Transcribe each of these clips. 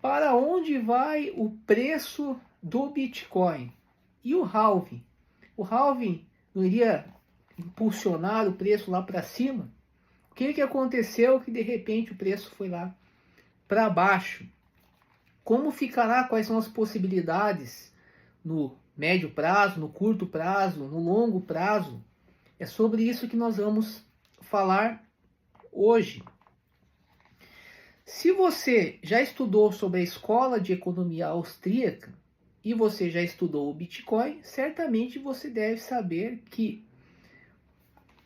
para onde vai o preço do Bitcoin? E o halving? O halving não iria impulsionar o preço lá para cima? O que aconteceu que de repente o preço foi lá para baixo? Como ficará? Quais são as possibilidades no médio prazo, no curto prazo, no longo prazo? É sobre isso que nós vamos falar hoje. Se você já estudou sobre a escola de economia austríaca e você já estudou o Bitcoin, certamente você deve saber que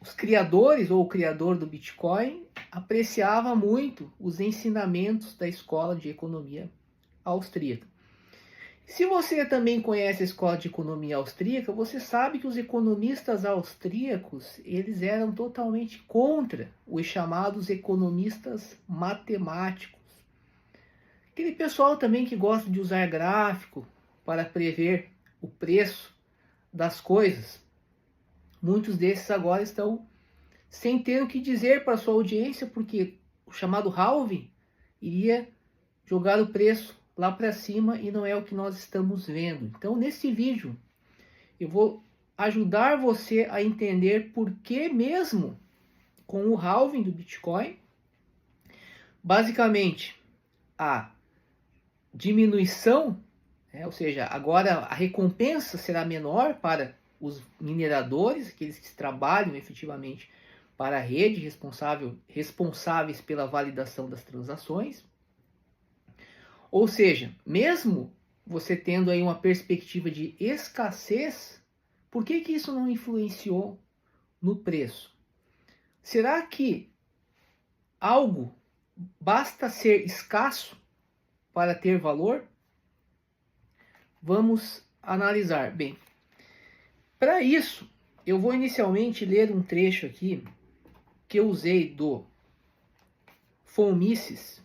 os criadores ou o criador do Bitcoin apreciava muito os ensinamentos da escola de economia austríaca. Se você também conhece a escola de economia austríaca, você sabe que os economistas austríacos, eles eram totalmente contra os chamados economistas matemáticos. Aquele pessoal também que gosta de usar gráfico para prever o preço das coisas. Muitos desses agora estão sem ter o que dizer para a sua audiência, porque o chamado halving iria jogar o preço lá para cima e não é o que nós estamos vendo. Então, nesse vídeo, eu vou ajudar você a entender por que mesmo com o halving do Bitcoin, basicamente, a diminuição, ou seja, agora a recompensa será menor para os mineradores, aqueles que trabalham efetivamente para a rede, responsáveis pela validação das transações. Ou seja, mesmo você tendo aí uma perspectiva de escassez, por que isso não influenciou no preço? Será que algo basta ser escasso para ter valor? Vamos analisar. Bem, para isso, eu vou inicialmente ler um trecho aqui que eu usei do von Mises,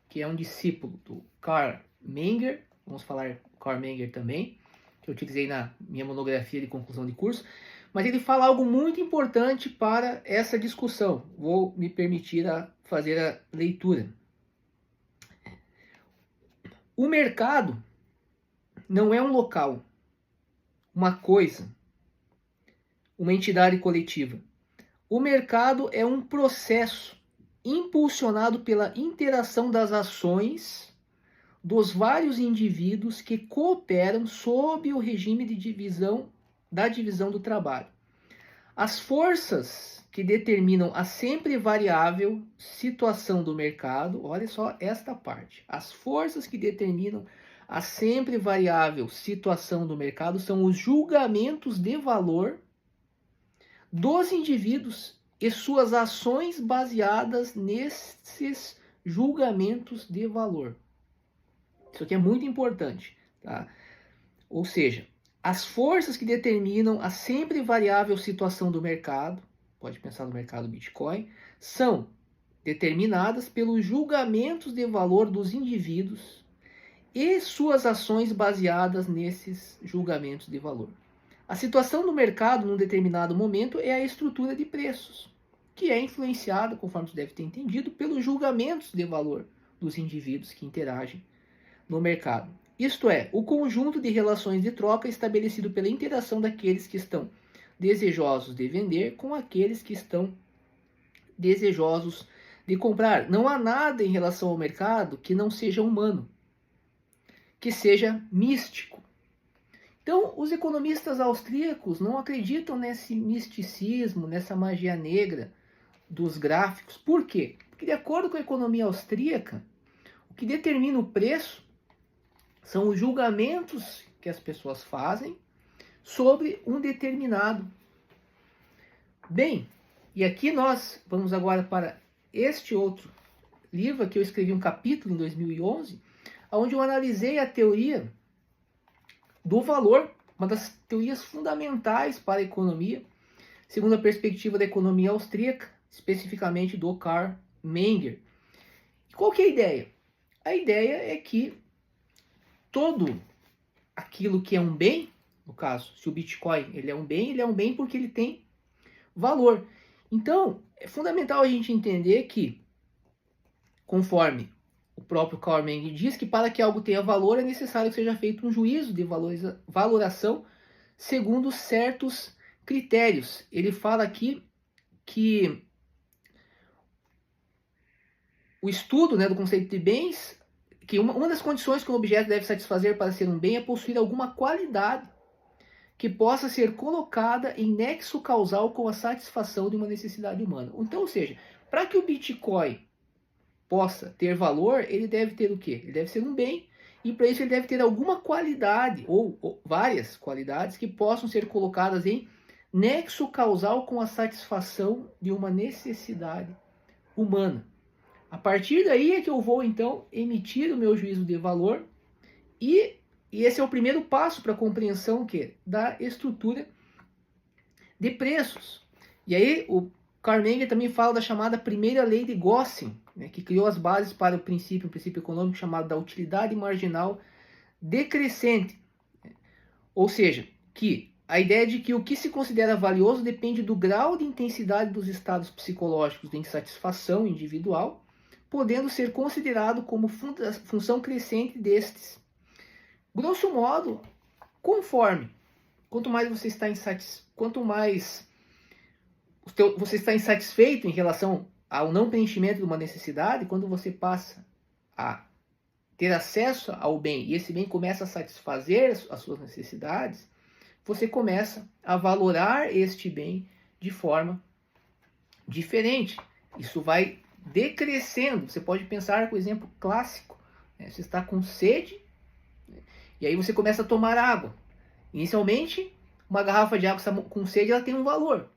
que é um discípulo do Carl Menger, vamos falar Carl Menger também, que eu utilizei na minha monografia de conclusão de curso, mas ele fala algo muito importante para essa discussão. Vou me permitir fazer a leitura. O mercado não é um local, uma coisa, uma entidade coletiva. O mercado é um processo impulsionado pela interação das ações dos vários indivíduos que cooperam sob o regime de divisão do trabalho. As forças que determinam a sempre variável situação do mercado, olha só esta parte. As forças que determinam a sempre variável situação do mercado são os julgamentos de valor dos indivíduos e suas ações baseadas nesses julgamentos de valor. Isso aqui é muito importante, tá? Ou seja, as forças que determinam a sempre variável situação do mercado, pode pensar no mercado Bitcoin, são determinadas pelos julgamentos de valor dos indivíduos e suas ações baseadas nesses julgamentos de valor. A situação do mercado num determinado momento é a estrutura de preços, que é influenciada, conforme você deve ter entendido, pelos julgamentos de valor dos indivíduos que interagem no mercado. Isto é, o conjunto de relações de troca estabelecido pela interação daqueles que estão desejosos de vender com aqueles que estão desejosos de comprar. Não há nada em relação ao mercado que não seja humano, que seja místico. Então, os economistas austríacos não acreditam nesse misticismo, nessa magia negra dos gráficos. Por quê? Porque, de acordo com a economia austríaca, o que determina o preço são os julgamentos que as pessoas fazem sobre um determinado bem. E aqui nós vamos agora para este outro livro, que eu escrevi um capítulo em 2011, onde eu analisei a teoria do valor, uma das teorias fundamentais para a economia, segundo a perspectiva da economia austríaca, especificamente do Carl Menger. Qual que é a ideia? A ideia é que todo aquilo que é um bem, no caso, se o Bitcoin ele é um bem porque ele tem valor. Então, é fundamental a gente entender que, conforme o próprio Karl Marx diz que para que algo tenha valor é necessário que seja feito um juízo de valoração segundo certos critérios. Ele fala aqui que o estudo, né, do conceito de bens, que uma das condições que um objeto deve satisfazer para ser um bem é possuir alguma qualidade que possa ser colocada em nexo causal com a satisfação de uma necessidade humana. Então, ou seja, para que o Bitcoin possa ter valor, ele deve ter o quê? Ele deve ser um bem, e para isso ele deve ter alguma qualidade, ou várias qualidades, que possam ser colocadas em nexo causal com a satisfação de uma necessidade humana. A partir daí é que eu vou, então, emitir o meu juízo de valor, e esse é o primeiro passo para a compreensão da estrutura de preços. E aí o Karl Menger também fala da chamada primeira lei de Gaussian, né, que criou as bases para um princípio econômico chamado da utilidade marginal decrescente. Ou seja, que a ideia de que o que se considera valioso depende do grau de intensidade dos estados psicológicos de insatisfação individual, podendo ser considerado como função crescente destes. Grosso modo, quanto mais você está você está insatisfeito em relação ao não preenchimento de uma necessidade, quando você passa a ter acesso ao bem e esse bem começa a satisfazer as suas necessidades, você começa a valorar este bem de forma diferente. Isso vai decrescendo. Você pode pensar com o exemplo clássico, né? Você está com sede, né? E aí você começa a tomar água. Inicialmente, uma garrafa de água com sede, ela tem um valor.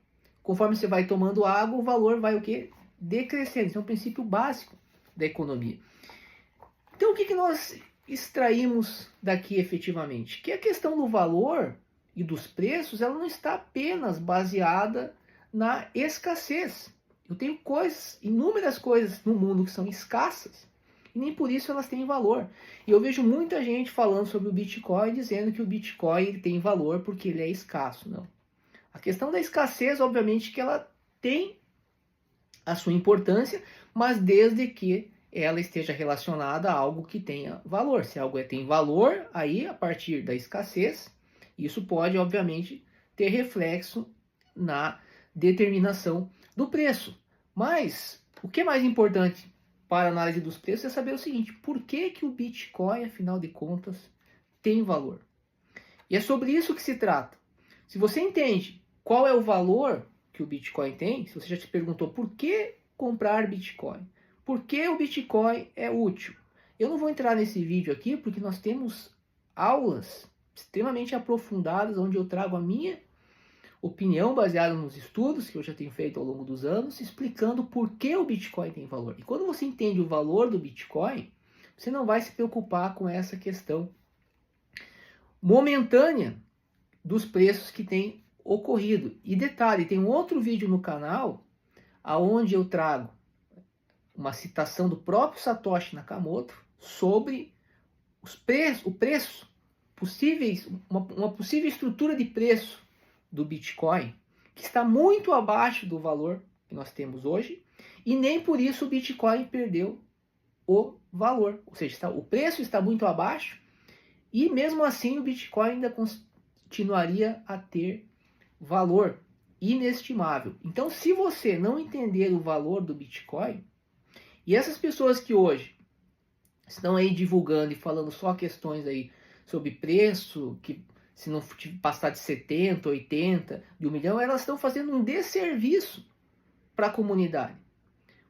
Conforme você vai tomando água, o valor vai o quê? Decrescendo. Isso é um princípio básico da economia. Então, o que nós extraímos daqui efetivamente? Que a questão do valor e dos preços, ela não está apenas baseada na escassez. Eu tenho inúmeras coisas no mundo que são escassas, e nem por isso elas têm valor. E eu vejo muita gente falando sobre o Bitcoin, dizendo que o Bitcoin ele tem valor porque ele é escasso. Não. A questão da escassez, obviamente, que ela tem a sua importância, mas desde que ela esteja relacionada a algo que tenha valor. Se algo tem valor, aí a partir da escassez, isso pode, obviamente, ter reflexo na determinação do preço. Mas o que é mais importante para a análise dos preços é saber o seguinte: por que o Bitcoin, afinal de contas, tem valor? E é sobre isso que se trata. Se você entende qual é o valor que o Bitcoin tem, se você já se perguntou por que comprar Bitcoin, por que o Bitcoin é útil, eu não vou entrar nesse vídeo aqui porque nós temos aulas extremamente aprofundadas onde eu trago a minha opinião baseada nos estudos que eu já tenho feito ao longo dos anos, explicando por que o Bitcoin tem valor. E quando você entende o valor do Bitcoin, você não vai se preocupar com essa questão momentânea dos preços que têm ocorrido. E detalhe, tem um outro vídeo no canal onde eu trago uma citação do próprio Satoshi Nakamoto sobre o preço, uma possível estrutura de preço do Bitcoin, que está muito abaixo do valor que nós temos hoje, e nem por isso o Bitcoin perdeu o valor. Ou seja, o preço está muito abaixo, e mesmo assim o Bitcoin ainda continuaria a ter valor inestimável. Então, se você não entender o valor do Bitcoin, e essas pessoas que hoje estão aí divulgando e falando só questões aí sobre preço, que se não passar de 70, 80, de 1 milhão, elas estão fazendo um desserviço para a comunidade.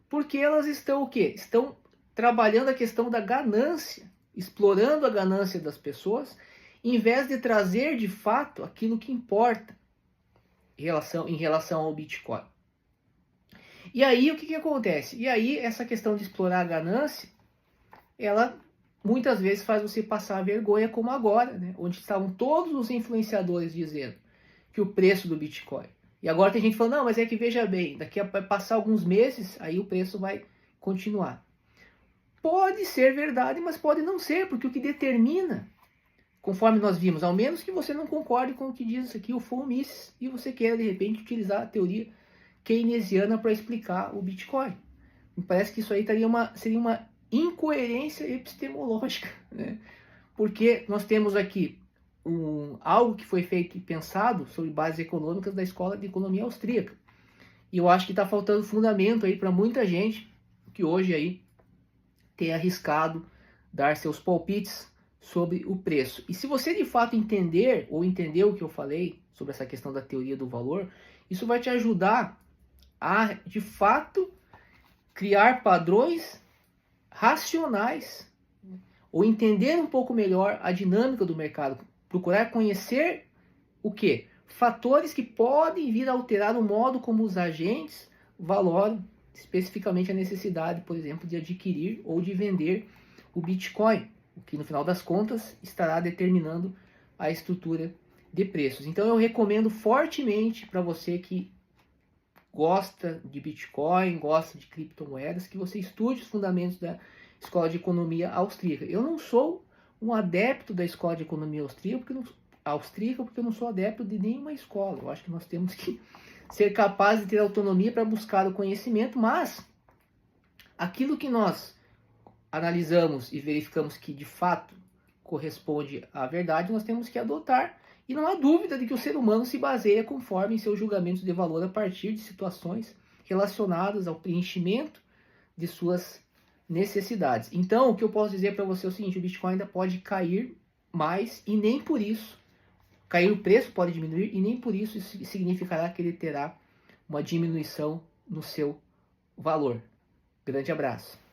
Porque elas estão o quê? Estão trabalhando a questão da ganância, explorando a ganância das pessoas, em vez de trazer de fato aquilo que importa em relação ao Bitcoin. E aí o que acontece? E aí essa questão de explorar a ganância, ela muitas vezes faz você passar vergonha, como agora, né? Onde estavam todos os influenciadores dizendo que o preço do Bitcoin. E agora tem gente falando, não, mas é que veja bem, daqui a passar alguns meses, aí o preço vai continuar. Pode ser verdade, mas pode não ser, porque o que determina, conforme nós vimos, ao menos que você não concorde com o que diz aqui o von Mises, e você queira, de repente, utilizar a teoria keynesiana para explicar o Bitcoin. Me parece que isso aí seria uma incoerência epistemológica, né? Porque nós temos aqui algo que foi feito e pensado sobre bases econômicas da Escola de Economia Austríaca. E eu acho que está faltando fundamento aí para muita gente que hoje aí tem arriscado dar seus palpites sobre o preço. E se você de fato entender ou entendeu o que eu falei sobre essa questão da teoria do valor, isso vai te ajudar a de fato criar padrões racionais ou entender um pouco melhor a dinâmica do mercado, procurar conhecer o que? Fatores que podem vir a alterar o modo como os agentes valoram especificamente a necessidade, por exemplo, de adquirir ou de vender o Bitcoin, o que no final das contas estará determinando a estrutura de preços. Então eu recomendo fortemente para você que gosta de Bitcoin, gosta de criptomoedas, que você estude os fundamentos da Escola de Economia Austríaca. Eu não sou um adepto da Escola de Economia Austríaca, porque eu não sou adepto de nenhuma escola. Eu acho que nós temos que ser capazes de ter autonomia para buscar o conhecimento, mas aquilo que nós analisamos e verificamos que de fato corresponde à verdade, nós temos que adotar. E não há dúvida de que o ser humano se baseia conforme em seus julgamentos de valor a partir de situações relacionadas ao preenchimento de suas necessidades. Então, o que eu posso dizer para você é o seguinte: o Bitcoin ainda pode cair mais e nem por isso, cair o preço pode diminuir e nem por isso significará que ele terá uma diminuição no seu valor. Grande abraço.